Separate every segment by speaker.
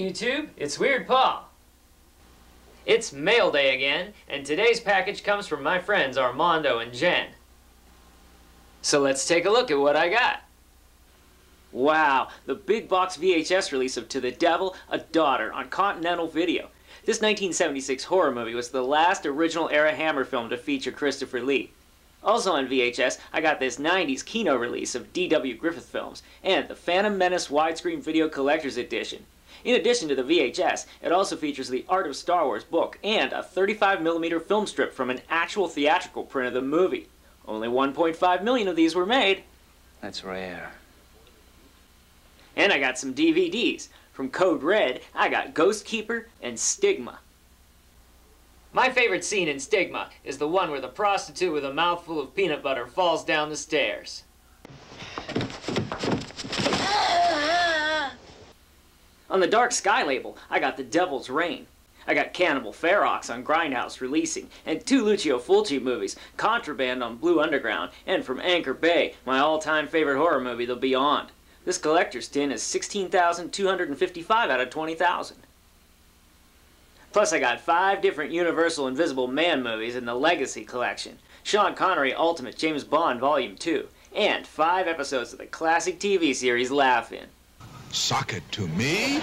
Speaker 1: YouTube, it's Weird Paw. It's mail day again, and today's package comes from my friends Armando and Jen. So let's take a look at what I got. Wow, the big box VHS release of To the Devil, a Daughter on Continental Video. This 1976 horror movie was the last original era Hammer film to feature Christopher Lee. Also on VHS, I got this 90s Kino release of D.W. Griffith films and the Phantom Menace widescreen video collector's edition. In addition to the VHS, it also features the Art of Star Wars book and a 35mm film strip from an actual theatrical print of the movie. Only 1.5 million of these were made.
Speaker 2: That's rare.
Speaker 1: And I got some DVDs. From Code Red, I got Ghost Keeper and Stigma. My favorite scene in Stigma is the one where the prostitute with a mouthful of peanut butter falls down the stairs. On the Dark Sky label, I got The Devil's Reign. I got Cannibal Ferox on Grindhouse releasing, and two Lucio Fulci movies, Contraband on Blue Underground, and from Anchor Bay, my all-time favorite horror movie, The Beyond. This collector's tin is 16,255 out of 20,000. Plus I got 5 different Universal Invisible Man movies in the Legacy collection, Sean Connery Ultimate James Bond Volume 2, and 5 episodes of the classic TV series Laugh-In.
Speaker 3: Sock it to me?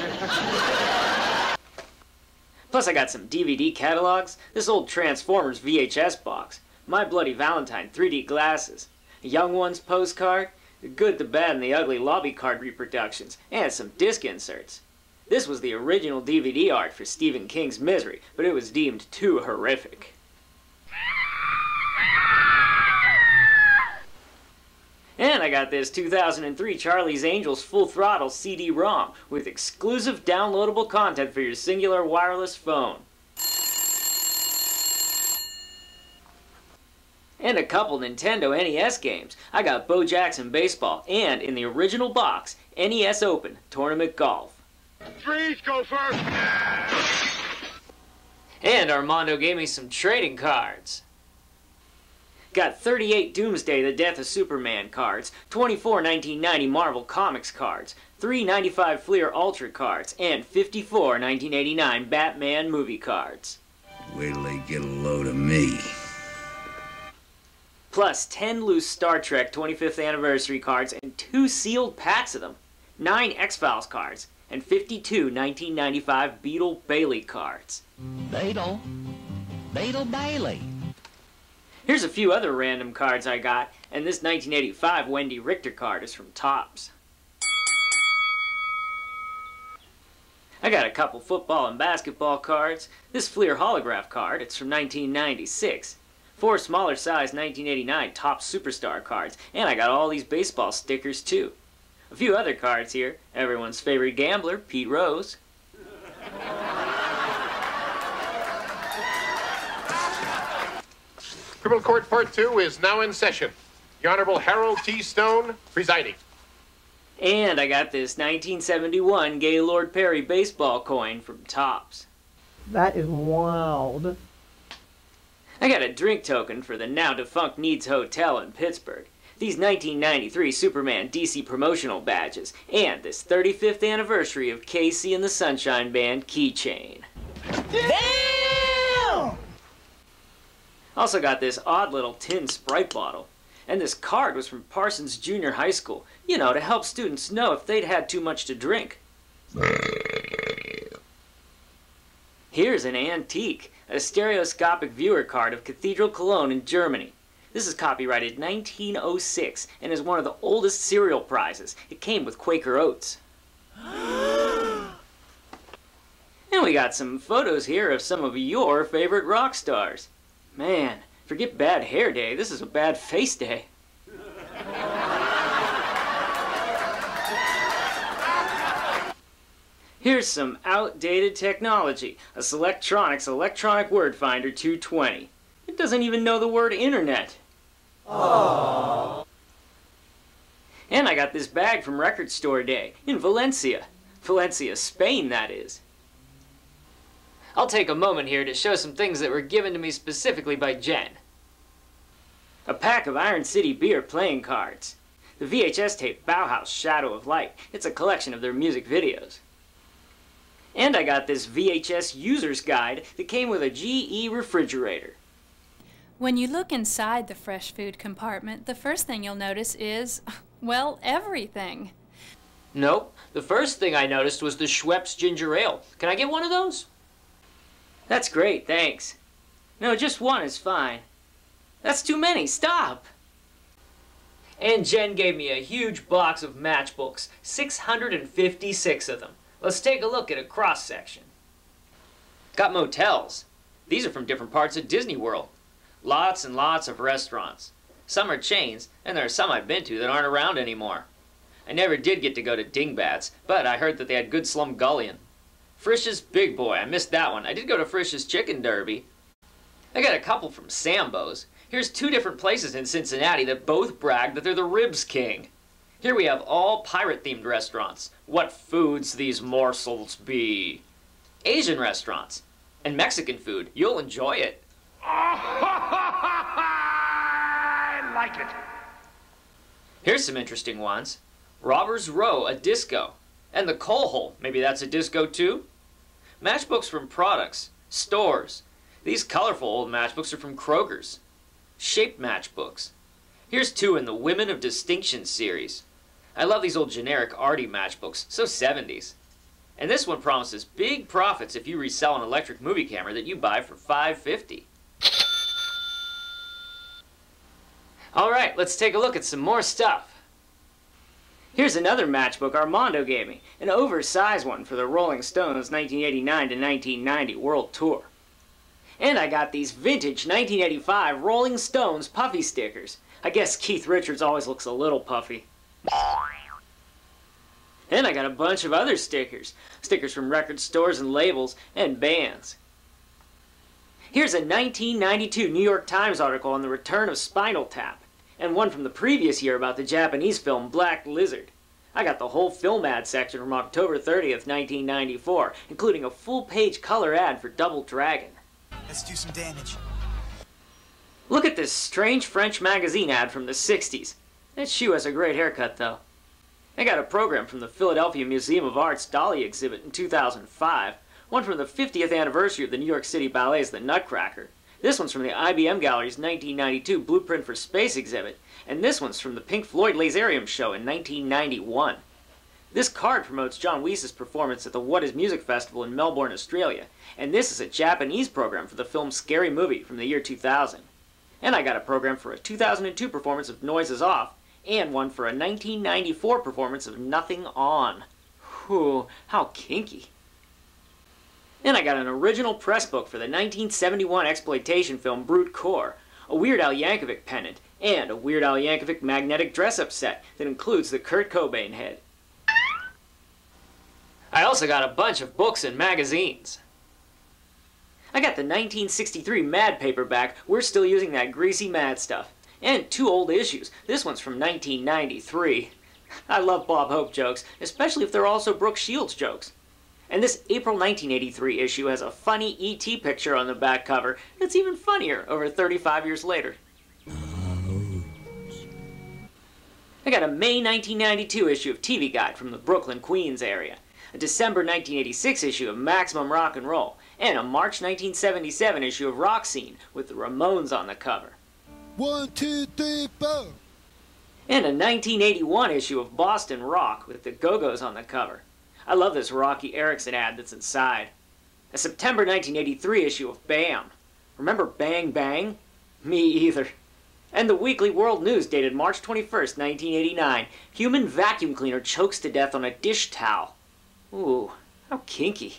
Speaker 1: Plus I got some DVD catalogs, this old Transformers VHS box, My Bloody Valentine 3D glasses, a Young Ones postcard, the Good, the Bad, and the Ugly lobby card reproductions, and some disc inserts. This was the original DVD art for Stephen King's Misery, but it was deemed too horrific. And I got this 2003 Charlie's Angels Full Throttle CD-ROM with exclusive downloadable content for your singular wireless phone. And a couple Nintendo NES games. I got Bo Jackson Baseball and, in the original box, NES Open Tournament Golf.
Speaker 4: Freeze, Gopher!
Speaker 1: And Armando gave me some trading cards. Got 38 Doomsday The Death of Superman cards, 24 1990 Marvel Comics cards, 3 95 Fleer Ultra cards, and 54 1989 Batman movie cards.
Speaker 5: Wait till they get a load of me.
Speaker 1: Plus 10 loose Star Trek 25th anniversary cards and 2 sealed packs of them, 9 X-Files cards, and 52 1995 Beetle Bailey cards.
Speaker 2: Beetle Bailey.
Speaker 1: Here's a few other random cards I got, and this 1985 Wendy Richter card is from Topps. I got a couple football and basketball cards, this Fleer Holograph card, it's from 1996, 4 smaller size 1989 Topps Superstar cards, and I got all these baseball stickers too. A few other cards here, everyone's favorite gambler, Pete Rose.
Speaker 4: Criminal Court Part 2 is now in session. The Honorable Harold T. Stone presiding.
Speaker 1: And I got this 1971 Gaylord Perry baseball coin from Topps.
Speaker 6: That is wild.
Speaker 1: I got a drink token for the now-defunct Needs Hotel in Pittsburgh, these 1993 Superman DC promotional badges, and this 35th anniversary of Casey and the Sunshine Band keychain.
Speaker 2: Damn!
Speaker 1: Also got this odd little tin Sprite bottle. And this card was from Parsons Junior High School, you know, to help students know if they'd had too much to drink. Here's an antique, a stereoscopic viewer card of Cathedral Cologne in Germany. This is copyrighted 1906 and is one of the oldest cereal prizes. It came with Quaker Oats. And we got some photos here of some of your favorite rock stars. Man, forget bad hair day, this is a bad face day. Here's some outdated technology, a Selectronics Electronic Word Finder 220. It doesn't even know the word internet. Aww. And I got this bag from Record Store Day in Valencia. Valencia, Spain, that is. I'll take a moment here to show some things that were given to me specifically by Jen. A pack of Iron City Beer playing cards. The VHS tape Bauhaus Shadow of Light. It's a collection of their music videos. And I got this VHS user's guide that came with a GE refrigerator.
Speaker 7: When you look inside the fresh food compartment, the first thing you'll notice is, well, everything.
Speaker 1: Nope, the first thing I noticed was the Schweppes ginger ale. Can I get one of those? That's great, thanks. No, just one is fine. That's too many, stop! And Jen gave me a huge box of matchbooks, 656 of them. Let's take a look at a cross-section. Got motels. These are from different parts of Disney World. Lots and lots of restaurants. Some are chains, and there are some I've been to that aren't around anymore. I never did get to go to Dingbats, but I heard that they had good slumgullion. Frisch's Big Boy, I missed that one. I did go to Frisch's Chicken Derby. I got a couple from Sambo's. Here's 2 different places in Cincinnati that both brag that they're the Ribs King. Here we have all pirate-themed restaurants. What foods these morsels be. Asian restaurants. And Mexican food. You'll enjoy it.
Speaker 4: I like it.
Speaker 1: Here's some interesting ones. Robbers Row, a disco. And the Coal Hole, maybe that's a disco too? Matchbooks from products, stores. These colorful old matchbooks are from Kroger's. Shaped matchbooks. Here's 2 in the Women of Distinction series. I love these old generic arty matchbooks, so 70s. And this one promises big profits if you resell an electric movie camera that you buy for $5.50. Alright, let's take a look at some more stuff. Here's another matchbook Armando gave me, an oversized one for the Rolling Stones 1989 to 1990 World Tour. And I got these vintage 1985 Rolling Stones puffy stickers. I guess Keith Richards always looks a little puffy. And I got a bunch of other stickers. Stickers from record stores and labels and bands. Here's a 1992 New York Times article on the return of Spinal Tap, and one from the previous year about the Japanese film Black Lizard. I got the whole film ad section from October 30th, 1994, including a full-page color ad for Double Dragon.
Speaker 8: Let's do some damage.
Speaker 1: Look at this strange French magazine ad from the 60s. That shoe has a great haircut, though. I got a program from the Philadelphia Museum of Art's Dolly exhibit in 2005, one from the 50th anniversary of the New York City Ballet's The Nutcracker. This one's from the IBM Gallery's 1992 Blueprint for Space exhibit, and this one's from the Pink Floyd Laserium show in 1991. This card promotes John Weiss's performance at the What Is Music Festival in Melbourne, Australia, and this is a Japanese program for the film Scary Movie from the year 2000. And I got a program for a 2002 performance of Noises Off, and one for a 1994 performance of Nothing On. Whew, how kinky. And I got an original press book for the 1971 exploitation film Brute Core, a Weird Al Yankovic pennant, and a Weird Al Yankovic magnetic dress-up set that includes the Kurt Cobain head. I also got a bunch of books and magazines. I got the 1963 Mad paperback, We're Still Using That Greasy Mad Stuff, and 2 old issues. This one's from 1993. I love Bob Hope jokes, especially if they're also Brooke Shields jokes. And this April 1983 issue has a funny E.T. picture on the back cover that's even funnier over 35 years later. I got a May 1992 issue of TV Guide from the Brooklyn, Queens area, a December 1986 issue of Maximum Rock and Roll, and a March 1977 issue of Rock Scene with the Ramones on the cover.
Speaker 8: 1, 2, 3, 4.
Speaker 1: And a 1981 issue of Boston Rock with the Go-Go's on the cover. I love this Rocky Erickson ad that's inside. A September 1983 issue of BAM. Remember Bang Bang? Me either. And the Weekly World News dated March 21st, 1989. Human vacuum cleaner chokes to death on a dish towel. Ooh, how kinky.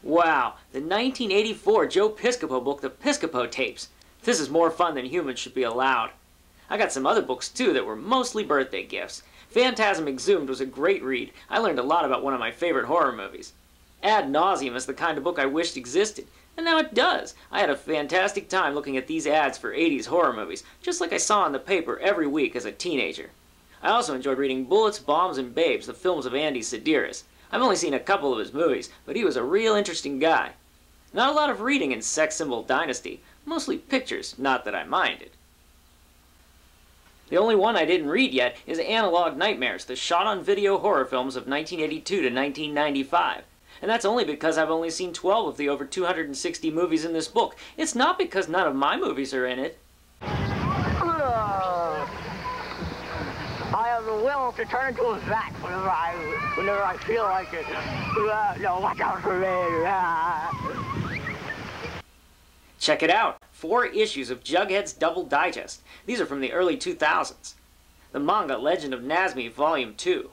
Speaker 1: Wow, the 1984 Joe Piscopo book, The Piscopo Tapes. This is more fun than humans should be allowed. I got some other books too that were mostly birthday gifts. Phantasm Exhumed was a great read. I learned a lot about one of my favorite horror movies. Ad Nauseam is the kind of book I wished existed, and now it does. I had a fantastic time looking at these ads for 80s horror movies, just like I saw in the paper every week as a teenager. I also enjoyed reading Bullets, Bombs, and Babes, the films of Andy Sedaris. I've only seen a couple of his movies, but he was a real interesting guy. Not a lot of reading in Sex Symbol Dynasty, mostly pictures, not that I minded. The only one I didn't read yet is Analog Nightmares, the shot-on-video horror films of 1982 to 1995. And that's only because I've only seen 12 of the over 260 movies in this book. It's not because none of my movies are in it.
Speaker 9: I have the will to turn into a vat whenever I feel like it. No, watch out for me.
Speaker 1: Check it out. 4 issues of Jughead's Double Digest. These are from the early 2000s. The manga Legend of Nazmi Volume 2.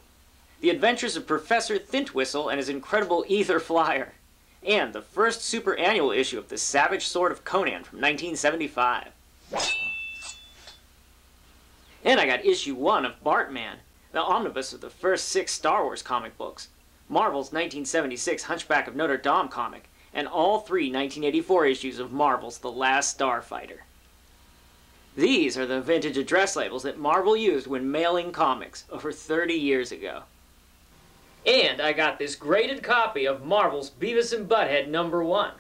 Speaker 1: The Adventures of Professor Thintwhistle and his Incredible Ether Flyer. And the first super annual issue of The Savage Sword of Conan from 1975. And I got issue 1 of Bartman, the omnibus of the first 6 Star Wars comic books, Marvel's 1976 Hunchback of Notre Dame comic, and all 3 1984 issues of Marvel's The Last Starfighter. These are the vintage address labels that Marvel used when mailing comics over 30 years ago. And I got this graded copy of Marvel's Beavis and Butthead #1.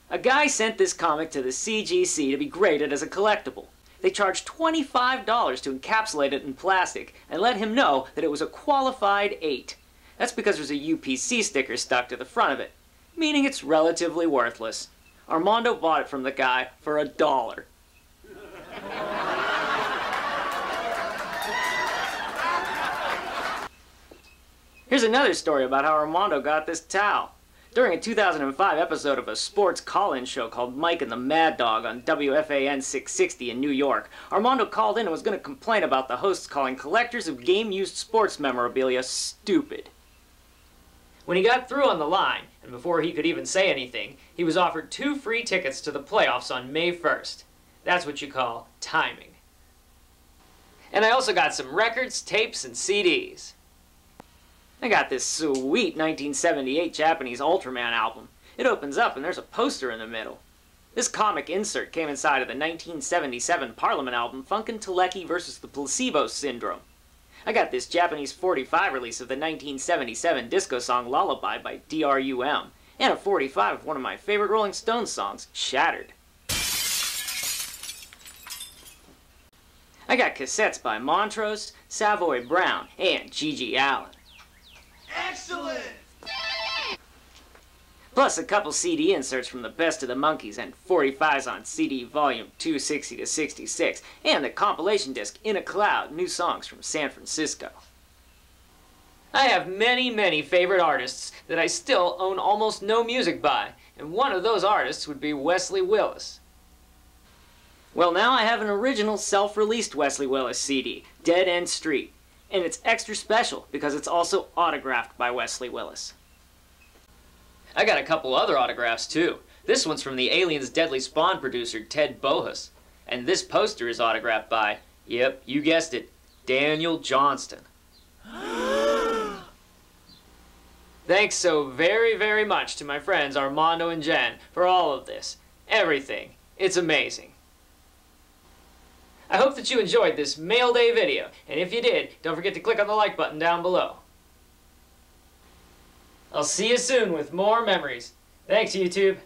Speaker 1: A guy sent this comic to the CGC to be graded as a collectible. They charged $25 to encapsulate it in plastic and let him know that it was a qualified 8. That's because there's a UPC sticker stuck to the front of it, meaning it's relatively worthless. Armando bought it from the guy for $1. Here's another story about how Armando got this towel. During a 2005 episode of a sports call-in show called Mike and the Mad Dog on WFAN 660 in New York, Armando called in and was going to complain about the hosts calling collectors of game-used sports memorabilia stupid. When he got through on the line, and before he could even say anything, he was offered 2 free tickets to the playoffs on May 1st. That's what you call timing. And I also got some records, tapes, and CDs. I got this sweet 1978 Japanese Ultraman album. It opens up and there's a poster in the middle. This comic insert came inside of the 1977 Parliament album Funkin' Teleki vs. the Placebo Syndrome. I got this Japanese 45 release of the 1977 disco song Lullaby by DRUM, and a 45 of one of my favorite Rolling Stones songs, Shattered. I got cassettes by Montrose, Savoy Brown, and Gigi Allen.
Speaker 8: Excellent!
Speaker 1: Plus a couple CD inserts from the Best of the Monkees and 45s on CD volume 260 to 66, and the compilation disc In a Cloud, New Songs from San Francisco. I have many, many favorite artists that I still own almost no music by, and one of those artists would be Wesley Willis. Well, now I have an original self-released Wesley Willis CD, Dead End Street. And it's extra special because it's also autographed by Wesley Willis. I got a couple other autographs too. This one's from the Aliens Deadly Spawn producer Ted Bohus. And this poster is autographed by, yep, you guessed it, Daniel Johnston. Thanks so very, very much to my friends Armando and Jen for all of this. Everything. It's amazing. I hope that you enjoyed this Mail Day video, and if you did, don't forget to click on the like button down below. I'll see you soon with more memories. Thanks, YouTube.